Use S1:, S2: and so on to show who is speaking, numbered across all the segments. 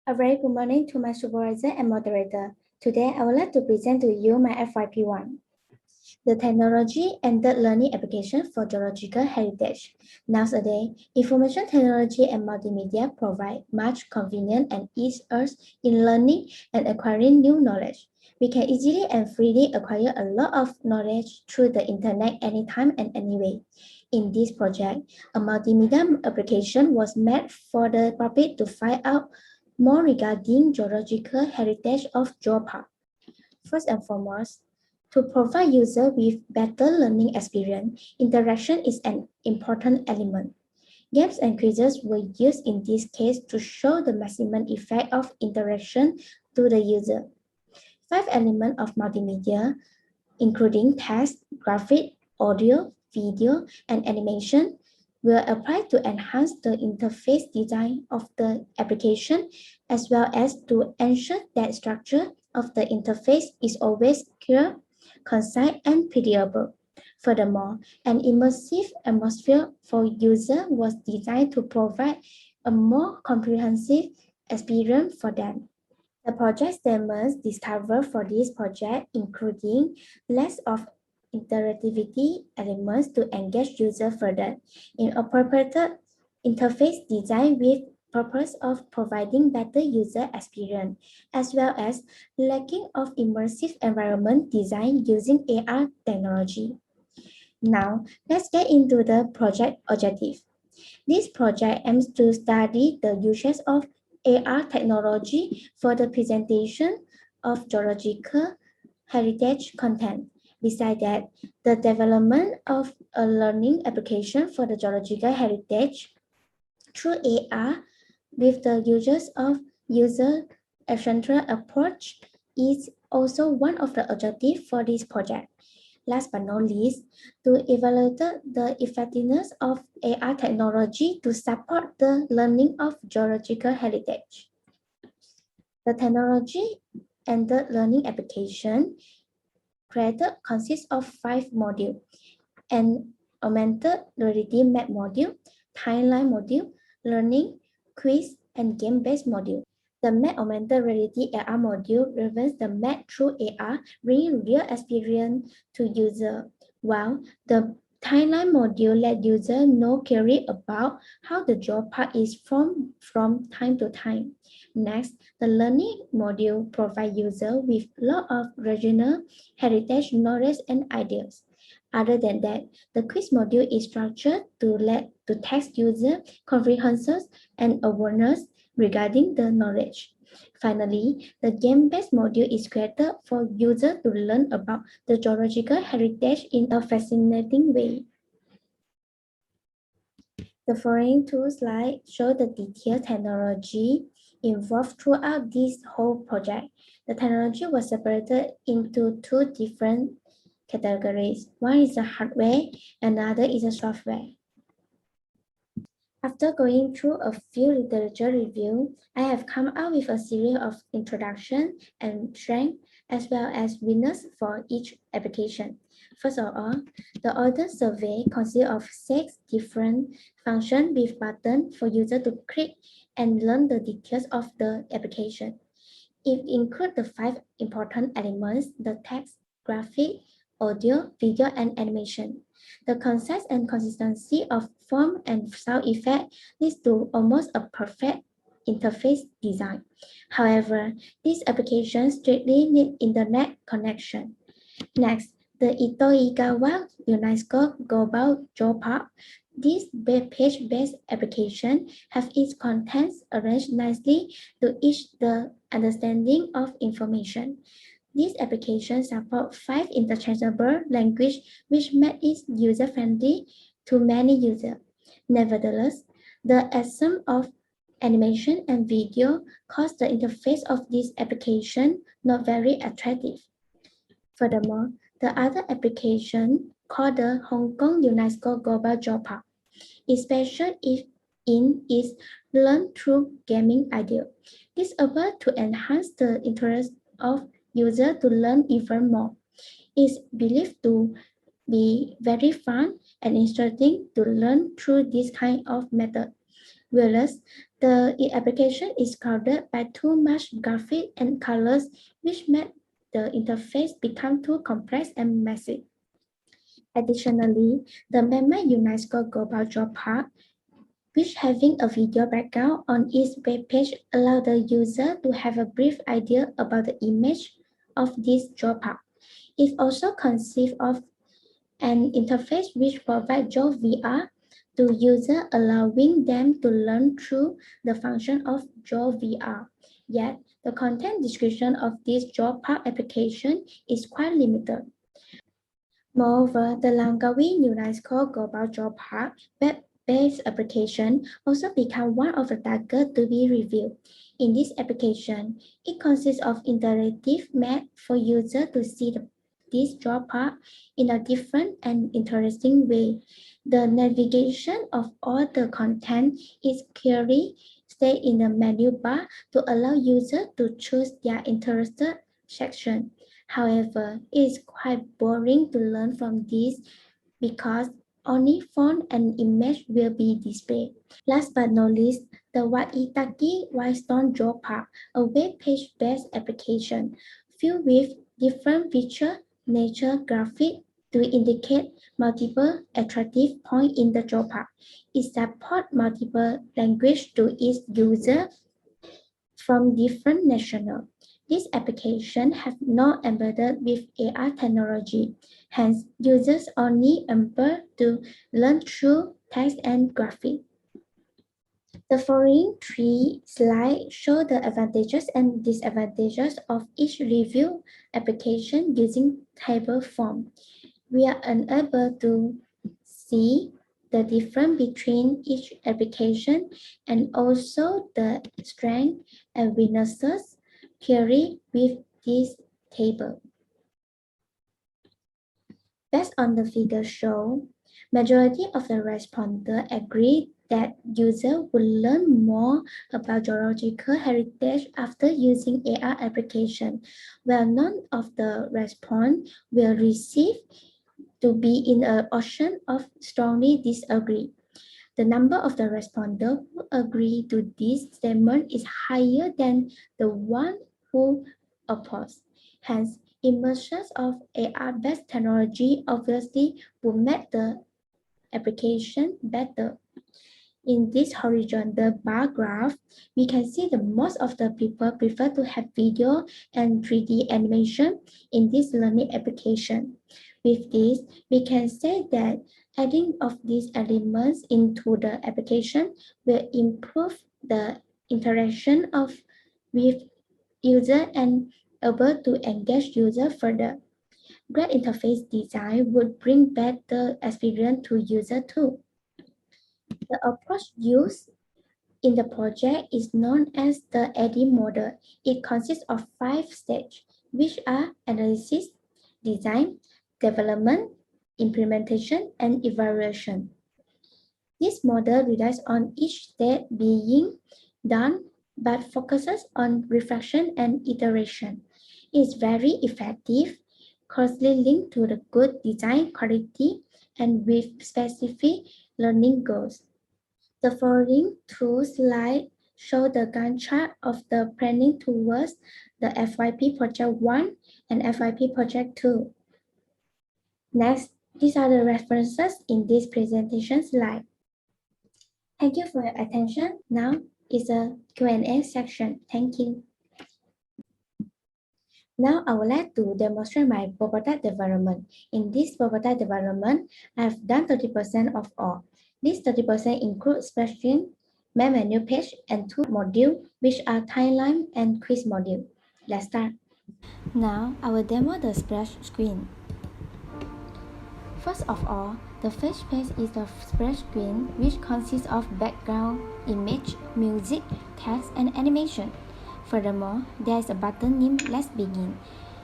S1: A very good morning to my supervisor and moderator. Today, I would like to present to you my FYP1, the technology and the learning application for geological heritage. Nowadays, information technology and multimedia provide much convenience and ease us in learning and acquiring new knowledge. We can easily and freely acquire a lot of knowledge through the internet anytime and anyway. In this project, a multimedia application was made for the public to find out more regarding geological heritage of geopark. First and foremost, to provide users with better learning experience, interaction is an important element. Games and quizzes were used in this case to show the maximum effect of interaction to the user. 5 elements of multimedia, including text, graphic, audio, video, and animation, will apply to enhance the interface design of the application as well as to ensure that structure of the interface is always clear, concise, and predictable. Furthermore, an immersive atmosphere for user was designed to provide a more comprehensive experience for them. The project statements discovered for this project including less of interactivity elements to engage user further in appropriate interface design with purpose of providing better user experience, as well as lacking of immersive environment design using AR technology. Now, let's get into the project objective. This project aims to study the uses of AR technology for the presentation of geological heritage content. Besides that, the development of a learning application for the geological heritage through AR with the uses of user-centered approach is also one of the objectives for this project. Last but not least, to evaluate the effectiveness of AR technology to support the learning of geological heritage. The technology and the learning application created consists of 5 modules: an augmented reality map module, timeline module, learning, quiz, and game-based module. The map augmented reality AR module reveals the map through AR, bringing real experience to user, while the timeline module let user know clearly about how the geopark is formed from time to time. Next, the learning module provides user with a lot of regional heritage knowledge and ideas. Other than that, the quiz module is structured to test user comprehension and awareness regarding the knowledge. Finally, the game-based module is created for users to learn about the geological heritage in a fascinating way. The following 2 slides show the detailed technology involved throughout this whole project. The technology was separated into 2 different categories. One is the hardware, another is the software. After going through a few literature reviews, I have come out with a series of introduction and strength as well as winners for each application. First of all, the order survey consists of 6 different functions with buttons for users to click and learn the details of the application. It includes the 5 important elements: the text, graphic, audio, video, and animation. The concise and consistency of form and sound effect leads to almost a perfect interface design. However, this application strictly needs internet connection. Next, the Ito-Igawa UNESCO Global Geopark. This page-based application has its contents arranged nicely to each the understanding of information. This application supports 5 interchangeable languages, which make it user-friendly to many users. Nevertheless, the absence of animation and video cause the interface of this application not very attractive. Furthermore, the other application, called the Hong Kong UNESCO Global Geopark, is special in its learn through gaming idea. This is able to enhance the interest of users to learn even more. It's believed to be very fun and interesting to learn through this kind of method. Whereas The application is crowded by too much graphics and colors, which make the interface become too complex and messy. Additionally, the Myanmar UNESCO Global Job Park, which having a video background on its web page allows the user to have a brief idea about the image of this job park. It also consists of an interface which provides job VR to users, allowing them to learn through the function of job VR. Yet, the content description of this job park application is quite limited. Moreover, the Langkawi UNESCO Global Job Park web-based application also became one of the targets to be reviewed. In this application, it consists of interactive map for users to see this job park in a different and interesting way. The navigation of all the content is clearly stated in the menu bar to allow users to choose their interested section. However, it is quite boring to learn from this because only font and image will be displayed. Last but not least, the Waitaki Whitestone Job Park, a web page-based application filled with different features, nature graphics to indicate multiple attractive points in the job park. It supports multiple languages to its users from different nationals. This application has not embedded with AR technology, hence users only able to learn through text and graphics. The following three slides show the advantages and disadvantages of each review application using table form. We are unable to see the difference between each application and also the strength and weaknesses clearly with this table. Based on the figure shown, majority of the respondents agree that users will learn more about geological heritage after using AR application, while none of the response will receive to be in an option of strongly disagree. The number of the respondents who agree to this statement is higher than the one who oppose. Hence, immersion of AR-based technology obviously would make the application better. In this horizontal bar graph, we can see that most of the people prefer to have video and 3D animation in this learning application. With this, we can say that adding of these elements into the application will improve the interaction with user and able to engage user further. Great interface design would bring better experience to user too. The approach used in the project is known as the AD model. It consists of 5 stages, which are analysis, design, development, implementation, and evaluation. This model relies on each step being done but focuses on reflection and iteration. It is very effective, closely linked to the good design quality and with specific learning goals. The following two slides show the Gantt chart of the planning towards the FYP Project 1 and FYP Project 2. Next, these are the references in this presentation slide. Thank you for your attention. Now is a Q&A section. Thank you. Now I would like to demonstrate my prototype development. In this prototype development, I have done 30% of all. This 30% includes spreadsheet, main menu page, and 2 modules, which are timeline and quiz module. Let's start. Now I will demo the splash screen. First of all, the first page is the splash screen, which consists of background, image, music, text, and animation. Furthermore, there is a button named Let's Begin.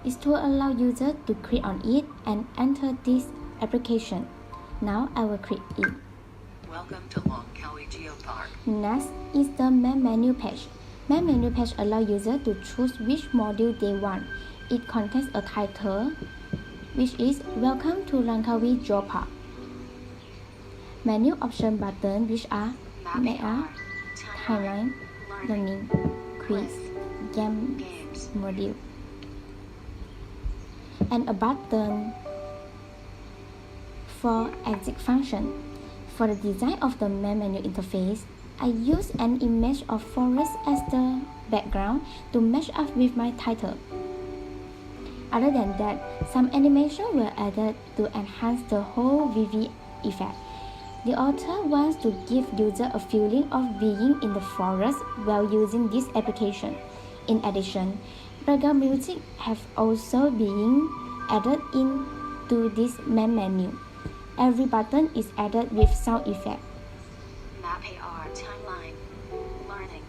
S1: It's to allow users to click on it and enter this application. Now I will click it.
S2: Welcome to Langkawi Geopark.
S1: Next is the main menu page. Main menu page allows users to choose which module they want. It contains a title, which is Welcome to Langkawi Geopark. Menu option button, which are timeline, learning, quiz, game module, and a button for exit function. For the design of the main menu interface, I use an image of forest as the background to match up with my title. Other than that, some animations were added to enhance the whole VV effect. The author wants to give users a feeling of being in the forest while using this application. In addition, background music have also been added into this main menu. Every button is added with sound effect.
S2: Map AR timeline. Learning.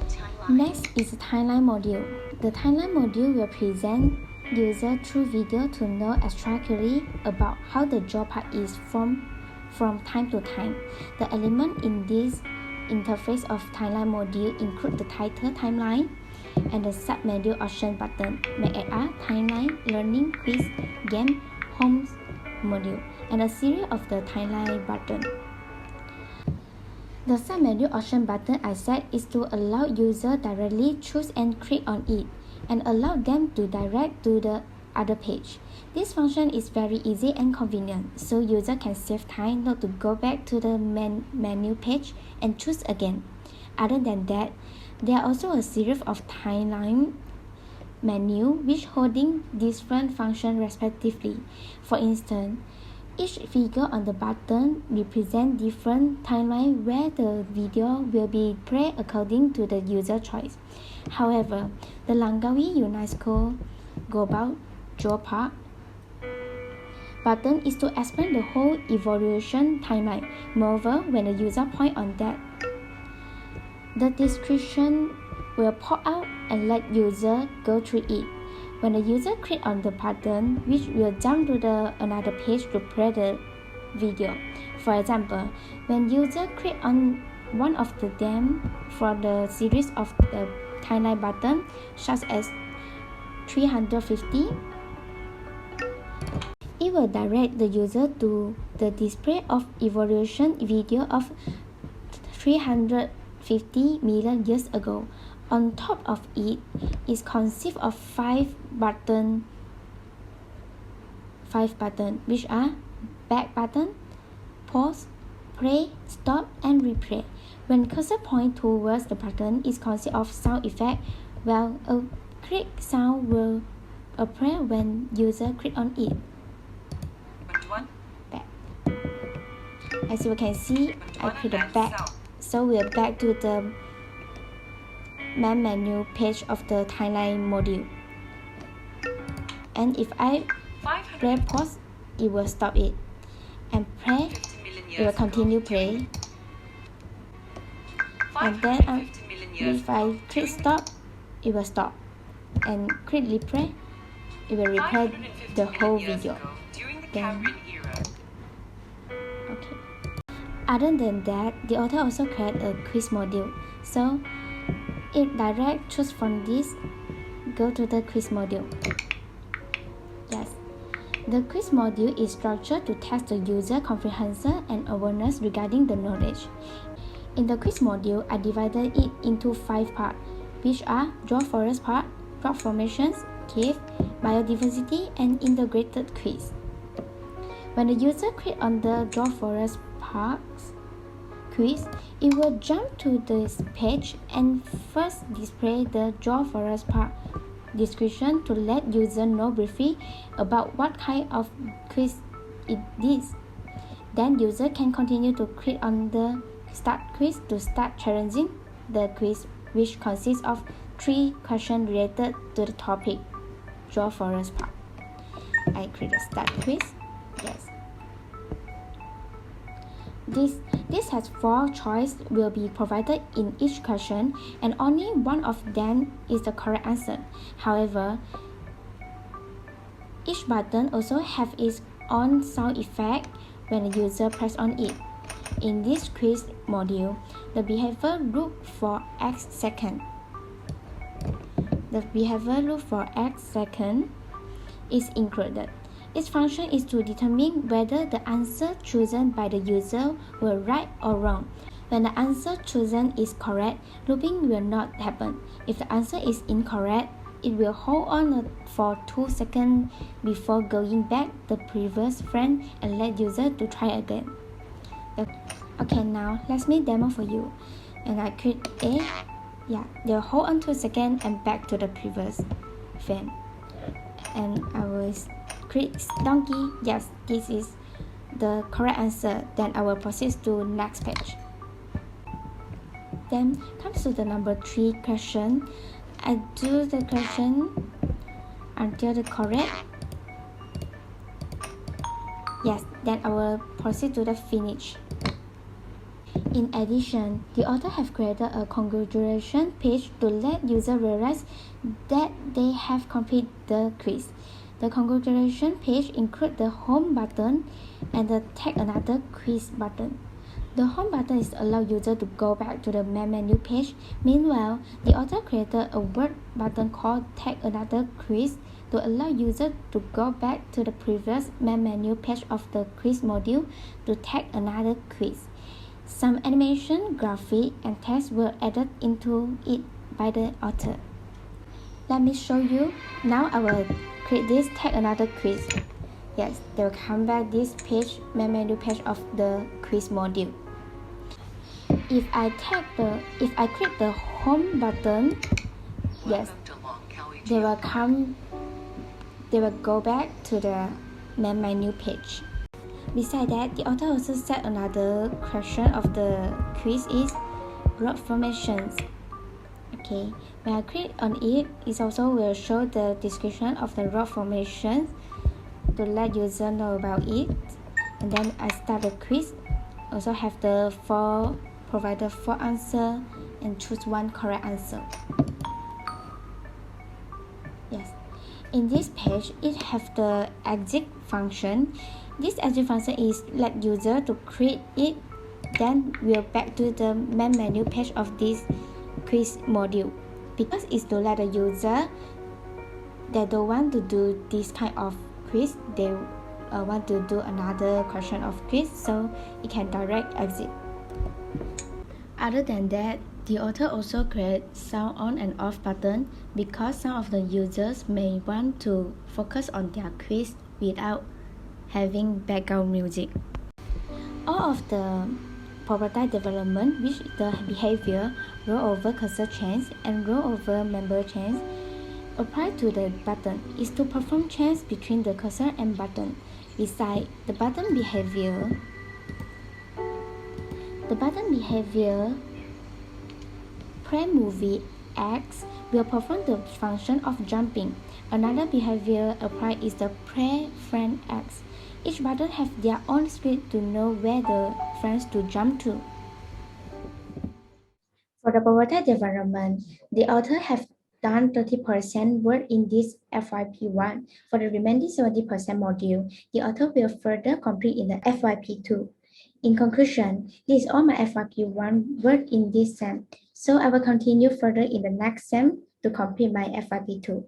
S2: Timeline.
S1: Next is the timeline module. The timeline module will present user through video to know abstractly about how the job part is formed from time to time. The element in this interface of timeline module include the title timeline and the sub-menu option button, make AR, timeline, learning, quiz, game, home module, and a series of the timeline button. The sub-menu option button I set is to allow user directly choose and click on it, and allow them to direct to the other page. This function is very easy and convenient, so user can save time not to go back to the main menu page and choose again. Other than that, there are also a series of timeline menu which holding different functions respectively. For instance, each figure on the button represents different timeline where the video will be played according to the user choice. However, the Langkawi UNESCO Global Job Park button is to explain the whole evolution timeline. Moreover, when the user point on that, the description will pop out and let user go through it. When the user click on the button, which will jump to another page to play the video. For example, when user click on one of them for the series of the timeline button, such as 350, it will direct the user to the display of evolution video of 350 million years ago. On top of it is consists of five buttons, which are back button, pause, play, stop, and replay. When cursor point towards the button, it consists of sound effect, while a click sound will appear when user click on it. Back. As you can see, I click the back, so we are back to the main menu page of the timeline module. And if I play pause, it will stop it, and play, it will continue play. And then if I click stop, it will stop, and click replay, it will replay the whole video. Then, okay. Other than that, the author also created a quiz module. So it direct choose from this, go to the quiz module. Yes, the quiz module is structured to test the user comprehension and awareness regarding the knowledge. In the quiz module, I divided it into 5 parts, which are draw forest part, rock formations, cave, biodiversity, and integrated quiz. When the user click on the draw forest parts quiz, it will jump to this page and first display the draw forest park description to let user know briefly about what kind of quiz it is. Then user can continue to click on the start quiz to start challenging the quiz, which consists of 3 questions related to the topic draw forest park. I click the start quiz. Yes. This has 4 choices will be provided in each question, and only one of them is the correct answer. However, each button also have its own sound effect when the user press on it. In this quiz module, the behavior loop for X second. The behavior loop for X second is included. Its function is to determine whether the answer chosen by the user were right or wrong. When the answer chosen is correct, looping will not happen. If the answer is incorrect, it will hold on for 2 seconds before going back the previous frame and let user to try again. Okay, now let me demo for you. And I click A. Yeah, they'll hold on 2 seconds and back to the previous frame. And I will click donkey. Yes, this is the correct answer. Then I will proceed to next page. Then comes to the number 3 question. I do the question until the correct. Yes, then I will proceed to the finish. In addition, the author have created a congratulation page to let user realize that they have completed the quiz. The congratulation page includes the home button and the take another quiz button. The home button is allow user to go back to the main menu page. Meanwhile, the author created a word button called take another quiz to allow user to go back to the previous main menu page of the quiz module to take another quiz. Some animation, graphic, and text were added into it by the author. Let me show you. Now I will click this take another quiz. Yes, they will come back this page, main menu page of the quiz module. If I click the home button, yes, they will go back to the main menu page. Besides that, the author also set another question of the quiz is rock formations. Okay, when I click on it, it also will show the description of the rock formation to let user know about it. And then I start the quiz. Also have the provided 4 answer and choose one correct answer. Yes, in this page it have the exit function. This exit function is let user to create it, then we'll back to the main menu page of this quiz module. Because it's to let the user that don't want to do this kind of quiz, they want to do another question of quiz, so it can direct exit. Other than that, the author also creates sound on and off button because some of the users may want to focus on their quiz without having background music. All of the property development, which the behavior, rollover cursor change, and rollover member change, apply to the button is to perform change between the cursor and button. Besides the button behavior, play movie X will perform the function of jumping. Another behavior applied is the play friend X. Each button have their own script to know where the friends to jump to. For the prototype development, the author have done 30% work in this FYP1. For the remaining 70% module, the author will further complete in the FYP2. In conclusion, this is all my FYP1 work in this SEM, so I will continue further in the next SEM to complete my FYP2.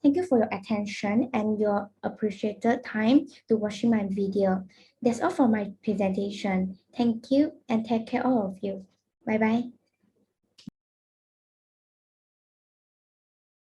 S1: Thank you for your attention and your appreciated time to watching my video. That's all for my presentation. Thank you and take care all of you. Bye bye.